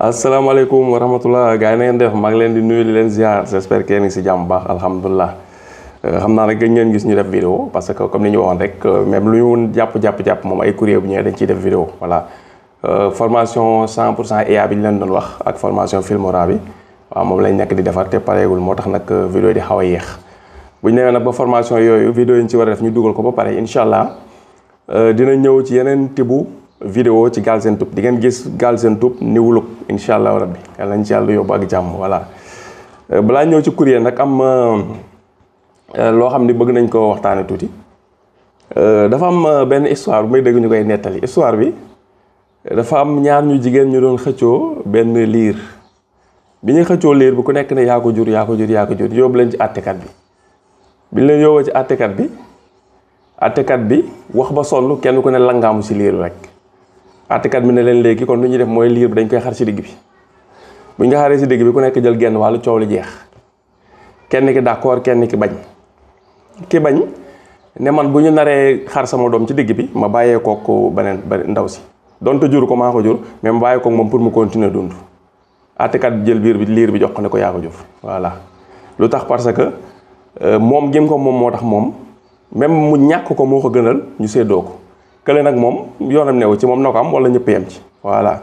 asalaamaaleykum wa rahmatullah gars yi na ngeen def maa ngi leen di nuyu di leen ziar j'espère que yéen ngi si jàmm baax alhamdulilah xam naa nag gën ngeen gis ñu def vidéo parce que comme ni ñu waxoon rek même lu ñu jàpp moom ay courrier bu ñëwee dañ ciy def vidéo voilà formation 100% IA bi ñu leen doon wax ak formation Filmora bi waaw moom lañ nekk di defar te pareegul moo tax nag vidéo yi di xaw a yéex bu ñu demee nag ba formation yooyu vidéo yi ñu ci war a def ñu dugal ko ba pare incha allah dina ñëw ci yeneen tibu vidéo ci Galsen Tube di ngeen gis Galsen Tube New Look incha allah rabbi yàlla nañ ci yàlla yóbbu ak jàmm voilà balaa ñëw ci courrier nag am loo xam ni bëgg nañ ko waxtaane tuuti dafa am benn histoire bu may dégg ñu koy nettali histoire bi dafa am ñaar ñu jigéen ñu doon xëccoo benn liir bi ñuy xëccoo liir bi ku nekk ne yaa ko jur yóbbu leen ci àttekat bi ñu leen yóbboo ci àttekat bi wax ba sonn kenn ku ne langaamu si liir bi rek àttekat bi ne leen léegi kon lu ñuy def mooy liir bi dañ koy xar si digg bi bu ñu ko xaree si digg bi ku nekk jël genn wàllu coow li jeex kenn ki d'accord kenn ki bañ ki bañ ne man bu ñu naree xar sama doom ci digg bi ma bàyyee kook beneen ndaw si donte jur ko maa ko jur mais ma bàyyee kook moom pour mu continuer dund àttekat bi jël liir bi jox ko ne ko yaa ko jur voilà lu tax parce que moom gim ko moom moo tax moom même mu ñàkk ko moo ko gënal ñu séddoo ko kële nag moom yoonam newu ci moom na ko am wala ñëpp yem ci voilà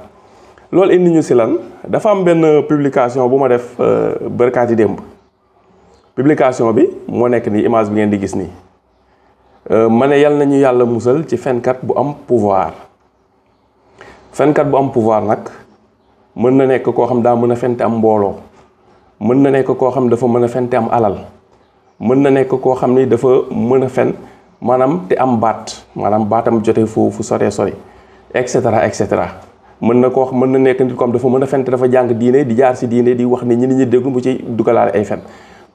loolu indi ñu si lan dafa am benn publication bu ma def bërkaati démb publication bi moo nekk nii image bi ngeen di gis nii ma ne yal nañu yàlla musal ci fenkat bu am pouvoir fenkat bu am pouvoir nag mën na nekk koo xam daa mën a fente am mbooloo mën na nekk koo xam dafa mën a fente am alal mën na nekk koo xam ni dafa mën a fen maanaam te am baat maanaam baatam jote fu sore sori et cetera mën na nekk nit ko am dafa mën a fen te dafa jàng diine di jaar si diine di wax ni ñi déglu bu ci dugalaale ay fen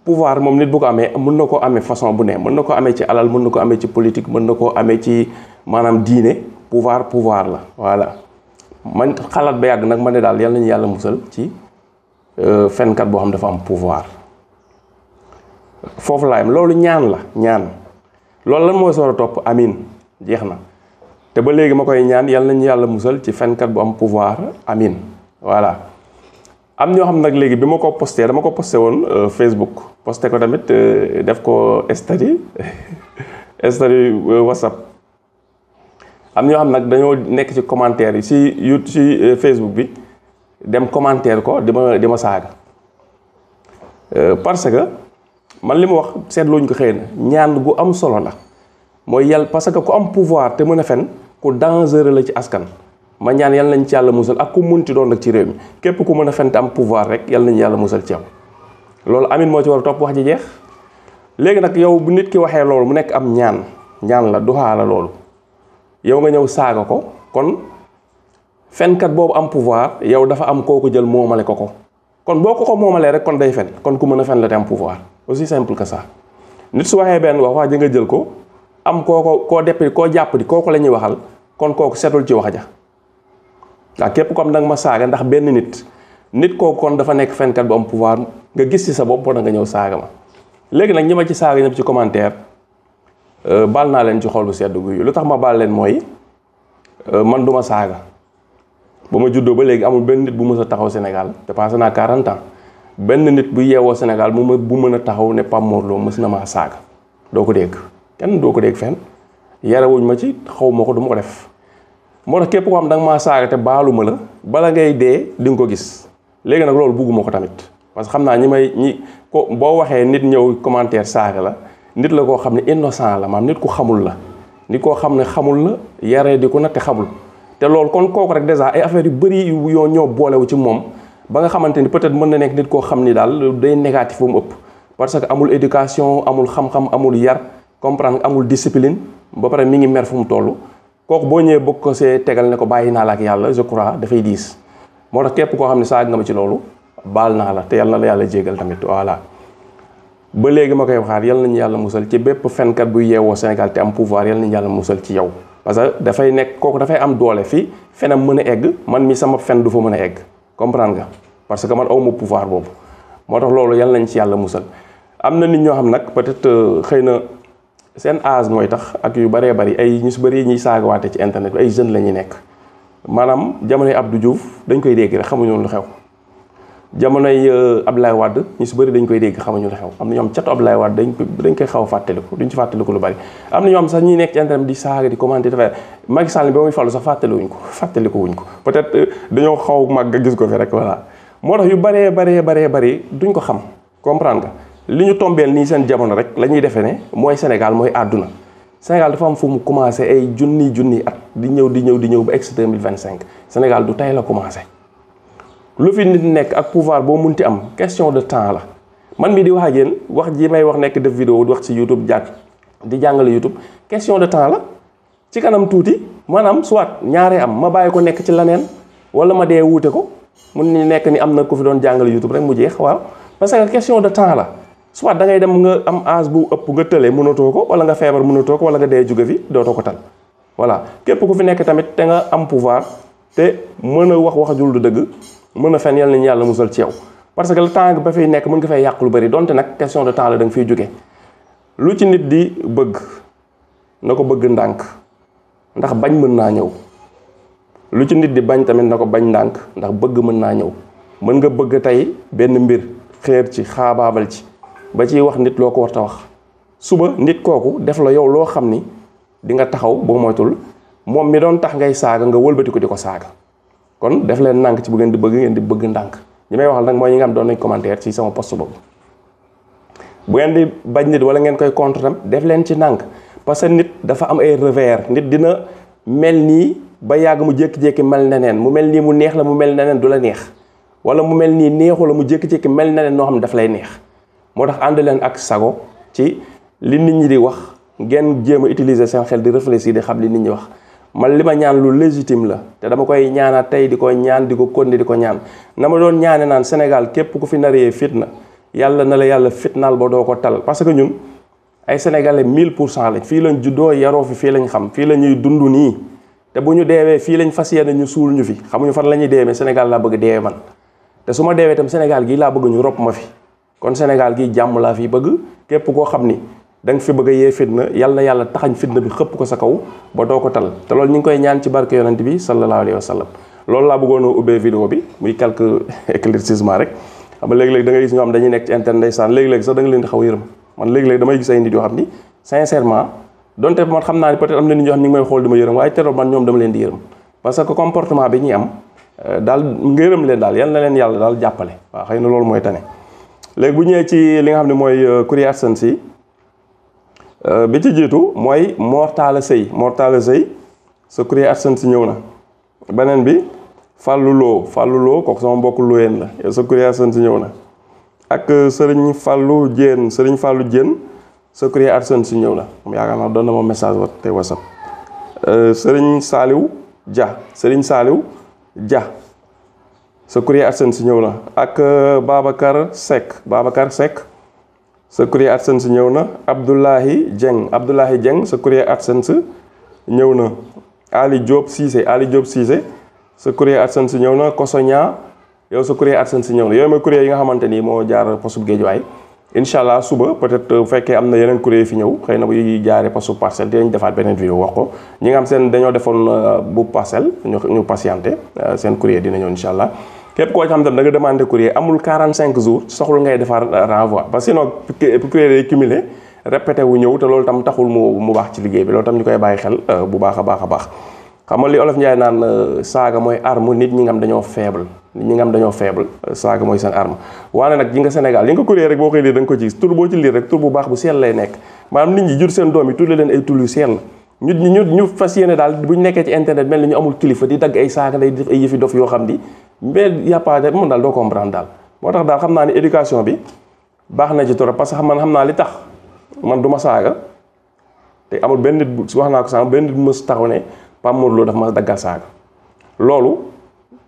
pouvoir moom nit bu ko amee mën na koo amee façon bu ne mën na ko amee ci alal mën na ko amee ci politique mën na koo amee ci maanaam diine pouvoir la voilà man xalaat ba yàgg nag ma ne daal yal nañu yàlla musal ci fenkat boo xam dafa am pouvoir foofu laayam loolu ñaan loolu lan mooy soor a topp amin jeex na te ba léegi ma koy ñaan yal nañu yàlla musal ci fenkat bu am pouvoir amin voilà am ñoo xam nag léegi bi ma ko posté dama ko posté woon Facebook posté ko tamit def ko statut WhatsApp am ñoo xam nag dañoo nekk ci commentaire yi ci Facebook bi dem commentaire ko di ma saaga parce que man li ma wax seetluñ ko xëy na ñaan gu am solo la mooy yàlla parce que ku am pouvoir te mën a fen ku dangereux la ci askan ma ñaan yal nañ ci yàlla musal ak ku munti doon nag ci réew mi képp ku mën a fen te am pouvoir rek yal nañu yàlla musal ci yow loolu amin moo ci war a topp wax ji jeex léegi nag yow bu nit ki waxee loolu mu nekk am ñaan la duxaa la loolu yow nga ñëw saaga ko kon fenkat boobu am pouvoir yow dafa am kooku jël moomale ko kon boo ko moomalee rek kon day fen kon ku mën a fen la te am pouvoir aussi simple que ça nit su waxee benn wax ji nga jël ko am koo jàpp di kooku la ñuy waxal kon kooku setul ci wax ja waaw képp comme nag ma saaga ndax benn nit kooku kon dafa nekk fenkat bu am pouvoir nga gis ci sa bopp wala nga ñëw saaga ma léegi nag ñi ma ci saaga ñëpp ci commentaire baal naa leen ci xol bu sedd guy lu tax ma baal leen mooy man duma saaga ba ma juddoo ba léegi amul benn nit bu mës a taxaw Sénégal te passé naa 40 ans benn nit bu yeewoo Sénégal bu mën a taxaw ne Pape Mor Lo mës na maa saaga doo ko dégg kenn doo ko dégg fenn yarewuñ ma ci xaw ma ko du ma ko def moo tax képp koo xam da nga maa saaga te baaluma la bala ngay dee di nga ko gis léegi nag loolu bugguma ko tamit parce que xam naa boo waxee nit ñëw commentaire saaga la nit la koo xam ne innocent la maam nit ku xamul la nit koo xam ne xamul la yaree di ko na te xamul te loolu kon kooku rek déjà ay affaires yu bëri yoo ñoo boolewu ci moom ba nga xamante ni peut-être mën na nekk nit koo xam ni daal day négatif bu mu ëpp parce que amul éducation amul xam-xam amul yar comprendre amul discipline ba pare mi ngi mer fu mu toll kooku boo ñëwee bëgg ko see tegal ne ko bàyyi naa la ak yàlla je crois dafay diis moo tax képp koo xam ne saag nga ma ci loolu baal naa la te yal na la yàlla jégal tamit voilà ba léegi ma koy waxaat yal nañu yàlla musal ci bépp fenkat buy yeewoo Sénégal te am pouvoir yal nañu yàlla musal ci yow parce que dafay nekk kooku dafay am doole fii fenam mën a egg man mi sama fen du fa mën a egg comprendre nga parce que man awma pouvoir boobu moo tax loolu yal nañ ci yàlla musal am na nit ñoo xam nag peut-être xëy na seen âge mooy tax ak yu bëree bëri ay ñu si bëri ñuy saagawaate ci internet bi ay jeunes la ñuy nekk maanaam jamonoy Abdou Diouf dañ koy dégg rek xamuñu lu xew jamonoy Abdoulaye Wade ñu si bëri dañ koy dégg xamuñu lu xew am na ñoom catu Abdoulaye Wade dañ koy xaw a fàttaliku duñ ci fàttaliku lu bari am na ñoom sax ñuy nekk ci internet di saaga di commenter dafa Macky Sall bi ba muy fallu sax fàttaliku wuñ ko peut-être dañoo xaw mag nga gis ko fi rek voilà moo tax yu bari duñ ko xam comprendre nga li ñu tombeel nii seen jamono rek la ñuy defee ne mooy Sénégal mooy àdduna Sénégal dafa am fu mu commencé ay junni at di ñëw ba ex 2025 Sénégal du tey la commencé lu fi nit nekk ak pouvoir boo munti am question de temps la man mii di wax ak yéen wax ji may wax nekk def vidéo di wax ci YouTube di jàngale YouTube question de temps la ci kanam tuuti maanaam soit ñaaree am ma bàyyi ko nekk ci leneen wala ma dee wuute ko mun ni nekk ni am na ku fi doon jàngale YouTube rek mu jeex waaw parce que question de temps la soit da ngay dem nga am âge bu ëpp nga tële mënatoo ko wala nga feebar mënatoo ko wala nga dee jóge fi dootoo ko tal voilà képp ku fi nekk tamit te nga am pouvoir te mën a wax jul du dëgg mën a fen yàlla nañu yàlla musal ci yow parce que le temps ba fiy nekk mën nga fay yàq lu bari donte nag question de temps la da nga fiy jóge lu ci nit di bëgg na ko bëgg ndànk ndax bañ mën naa ñëw lu ci nit di bañ tamit na ko bañ ndànk ndax bëgg mën naa ñëw mën nga bëgg tey benn mbir xeer ci xaabaabal ci ba ciy wax nit loo ko war ta wax suba nit kooku def la yow loo xam ni di nga taxaw boo moytul moom mi doon tax ngay saaga nga wëlbati ko di ko saaga kon def leen ndànk ci bu ngeen di bëgg ndànk ñi may waxal nag mooy ñi nga xam doon nañ commentaire ci sama post boobu bu ngeen di bañ nit wala ngeen koy contre tam def leen ci ndànk parce que nit dafa am ay revers nit dina mel nii ba yàgg mu jékki-jékki mel neneen mu mel nii mu neex la mu mel neneen du la neex wala mu mel nii neexu la mu jékki-jékki mel neneen noo xam ne daf lay neex moo tax ànd leen ak sago ci li nit ñi di wax ngeen jéem a utiliser seen xel di réfléchir di xam li nit ñi wax man li ma ñaan lu légitime la te dama koy ñaanaat tey di ko ñaan di ko continuer di ko ñaan na ma doon ñaane naan Sénégal képp ku fi naree fitna yàlla na la yàlla fitnaal ba doo ko tal parce que ñun ay sénégalais 1000% lañ fii lañ juddoo yaroo fii lañ xam fii la ñuy dund nii te bu ñu deewee fii lañ fas yéene ñu suul ñu fi xamuñu fan la ñuy deewee Sénégal laa bëgg deewee man te su ma deewee itam Sénégal gii laa bëgg ñu rob ma fi kon Sénégal gi jàmm laa fi bëgg képp koo xam ni da nga fi bëgg a yee fitna yàlla taxañ fitna bi xëpp ko sa kaw ba doo ko tal te loolu ñu ngi koy ñaan ci barke yonent bi sallallahu alayhi wa sallam loolu laa bëggoon a ubbee vidéo bi muy quelques éclaircissement rek xam nga léegi-léegi da ngay gis ñoo xam dañuy nekk ci internet ndeysaan léegi-léegi sax da nga leen di xaw yërëm man léegi-léegi damay gis ay nit yoo xam ni sincèrement donte man xam naa ni peut-être am na nit ñoo xam ni ngi may xool di ma yërëm waaye teroo man ñoom dama leen di yërëm parce que comportement bi ñuy am daal ngërëm leen daal yal na leen yàlla daal jàppale waaw xëy na loolu mooy tane léegi bu ñëwee ci li nga xam ne mooy Courrier AdSense bi ci jiitu mooy Mor Talla Seye sa Courrier AdSense ñëw na beneen bi Fallou Lo kooku sama mbokk looyeen la yow sa Courrier AdSense ñëw na ak Serigne Fallou Diène sa Courrier AdSense ñëw na moom yaakaar naa doon na ma message wa tey WhatsApp Serigne Saliou Dia sa Courrier AdSense ñëw na ak Babacar Seck sa Courrier AdSense ñëw na Abdoulahi Dieng sa Courrier AdSense ñëw na Ali Diop Cissé sa Courrier AdSense ñëw na Kosoña yow sa Courrier AdSense ñëw na yooyu mooy courrier yi nga xamante ni moo jaar poste Guédiawaye incha allah suba peut-être bu fekkee am na yeneen courrier yi fi ñëw xëy na bu jaaree poste Parcelles dinañ defaat beneen vidéo wax ko ñi nga xam seen dañoo defoon bu Parcelles ñu patienté seen courrier dina ñëw incha allah képp koo xam tam da nga demandé courrier amul 45 jours soxlu ngay defar renvoi parce que sinon courrier yi cumulé répété wu ñëw te loolu tam taxul mu baax ci liggéey bi loolu tam ñu koy bàyyi xel bu baax a baax xam nga li Olof Njaay naan saaga mooy arme nit ñi nga xam dañoo faible saaga mooy seen arme waane nag yi nga Sénégal yi nga courrier rek boo koy lire da nga ko gis tur boo ci lire rek tur bu baax bu sell lay nekk maanaam nit ñi jur seen doom yi tudde leen ay tur yu sell ñu fas yéene daal bu ñu nekkee ci internet mel ni ñu amul kilifa di dagg ay saaga day def ay yëfi dof yoo xam ni mais yàppaate moom daal doo comprendre daal moo tax daal xam naa ni éducation bi baax na ci trop parce que man xam naa li tax man du ma saaga te amul benn nit bu wax naa ko sànq benn nit bu mës taxaw ne Pape Mor Lo dafa ma daggal saaga loolu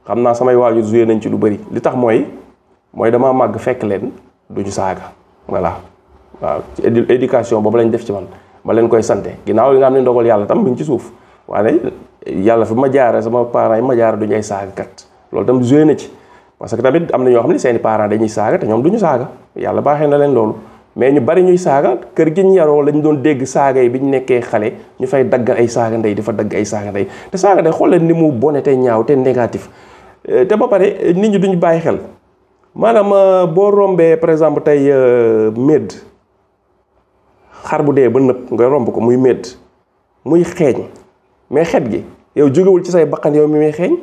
xam naa samay waajur joué nañ ci lu bëri li tax mooy dama màgg fekk leen duñu saaga voilà waaw ci éducation boobu lañ def ci man ma leen koy sante ginnaaw li nga xam ne ndogal yàlla tam mi ngi ci suuf waaye yàlla fi ma jaare sama parents yi ma jaare duñu ay saaga kat loolu tam joué na ci parce que tamit am na ñoo xam ne seeni parents dañuy saaga te ñoom duñu saaga yàlla baaxee na leen loolu mais ñu bari ñuy saaga kër gi ñu yaroo lañ doon dégg saaga yi bi ñu nekkee xale ñu fay dagg ay saaga ndey di fa dagg ay saaga ndey te saaga ndey xool leen ni mu bone te ñaaw te négatif te ba pare nit ñi duñu bàyyi xel maanaam boo rombee par exemple tey médd xar bu dee ba nëpp nga romb ko muy médd muy xeeñ mais xet gi yow jógewul ci say bakkan yow mi muy xeeñ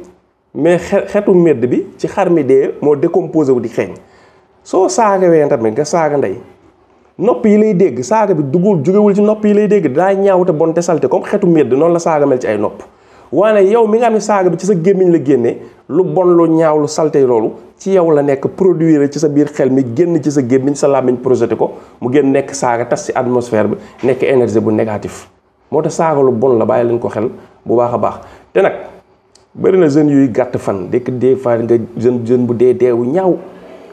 mais xetu médd bi ci xar mi dee moo décomposé wu di xeeñ soo saagawee tamit nga saaga ndey nopp yi lay dégg saaga bi dugul jógewul ci nopp yi lay dégg daa ñaaw te bon te salte comme xetu médd noonu la saaga mel ci ay nopp waane yow mi nga xam ne saaga bi ci sa gémmiñ la génne lu bon lu ñaaw lu salte loolu ci yow la nekk produire ci sa biir xel mi génn ci sa gémmiñ sa làmmiñ projeté ko mu génn nekk saaga tas ci atmosphère bi nekk énergie bu négatif moo tax saaga lu bon la bàyyi leen ko xel bu baax a baax te nag bëri na jeunes yuy gàtt fan dëkk des fois nga jeune bu deewu ñaaw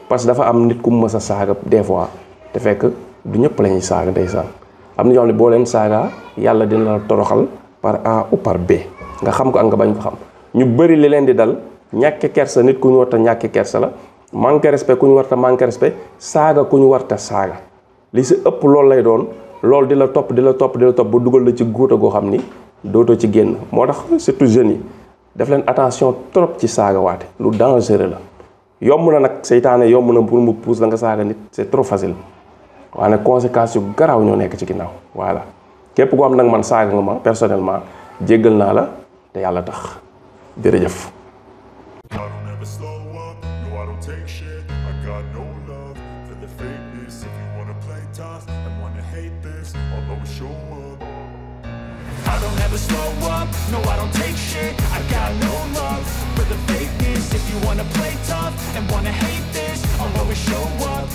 parce que dafa am nit ku mu mës a saaga des fois te fekk du ñëpp la ñuy saaga ndeysaan am na ñoo xam ne boo leen saaga yàlla dina la toroxal par A ou par B nga xam ko ak nga bañ ko xam ñu bëri li leen di dal ñàkke kersa nit ku ñu warta ñàkke kersa la manque respect ku ñu warta manque respect saaga ku ñu warta saaga li si ëpp loolu lay doon loolu di la topp ba dugal la ci guuta goo xam ni dootoo ci génn moo tax surtout jeunes yi def leen attention trop ci saaga waate lu dangereux la yomb na nag seytaane yomb na pour mu pousse la nga saaga nit c'est trop facile waaye conséquences yu garaaw ñoo nekk ci ginnaaw voilà képp koo xam nag man saaga nga ma personnellement jéggal naa la te yàlla tax jërëjëf. I don't ever slow up, no I don't take shit. I got no love for the fakeness. If you wanna play tough and wanna hate this, I'll always show up.